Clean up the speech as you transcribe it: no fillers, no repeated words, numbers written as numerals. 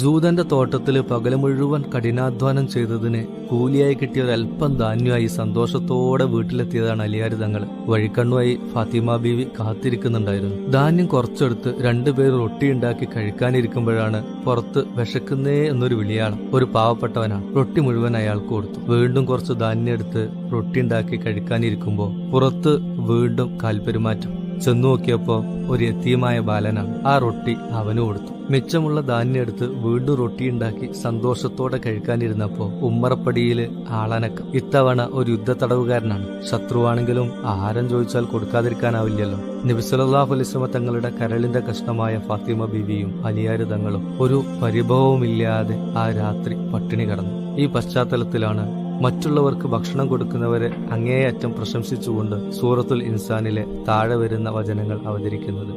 ജൂതന്റെ തോട്ടത്തില് പകല് മുഴുവൻ കഠിനാധ്വാനം ചെയ്തതിന് കൂലിയായി കിട്ടിയ ഒരൽപ്പം ധാന്യമായി സന്തോഷത്തോടെ വീട്ടിലെത്തിയതാണ് അലിയാർ തങ്ങൾ. വഴിക്കണ്ണുമായി ഫാത്തിമ ബീവി കാത്തിരിക്കുന്നുണ്ടായിരുന്നു. ധാന്യം കുറച്ചെടുത്ത് രണ്ടുപേർ റൊട്ടിയുണ്ടാക്കി കഴിക്കാനിരിക്കുമ്പോഴാണ് പുറത്ത് വിശക്കുന്നേ എന്നൊരു വിളിയാളം. ഒരു പാവപ്പെട്ടവനാണ്. റൊട്ടി മുഴുവൻ അയാൾക്ക് കൊടുത്തു. വീണ്ടും കുറച്ച് ധാന്യം എടുത്ത് റൊട്ടിയുണ്ടാക്കി കഴിക്കാനിരിക്കുമ്പോ പുറത്ത് വീണ്ടും കാൽപെരുമാറ്റം. ചെന്നു നോക്കിയപ്പോ ഒരു യതീമായ ബാലനാണ്. ആ റൊട്ടി അവന് കൊടുത്തു. മിച്ചമുള്ള ധാന്യം എടുത്ത് വീണ്ടും റൊട്ടിയുണ്ടാക്കി സന്തോഷത്തോടെ കഴിക്കാനിരുന്നപ്പോ ഉമ്മറപ്പടിയില് ആളനക്കം. ഇത്തവണ ഒരു യുദ്ധത്തടവുകാരനാണ്. ശത്രുവാണെങ്കിലും ആഹാരം ചോദിച്ചാൽ കൊടുക്കാതിരിക്കാനാവില്ലല്ലോ. നബി സല്ലല്ലാഹു അലൈഹി വസല്ലം തങ്ങളുടെ കരളിന്റെ കഷ്ണമായ ഫാത്തിമ ബീവിയും അലിയാർ തങ്ങളും ഒരു പരിഭവവുമില്ലാതെ ആ രാത്രി പട്ടിണി കിടന്നു. ഈ പശ്ചാത്തലത്തിലാണ് മറ്റുള്ളവർക്ക് ഭക്ഷണം കൊടുക്കുന്നവരെ അങ്ങേയറ്റം പ്രശംസിച്ചുകൊണ്ട് സൂറത്തുൽ ഇൻസാനിലെ താഴെ വരുന്ന വചനങ്ങൾ അവതരിക്കുന്നത്.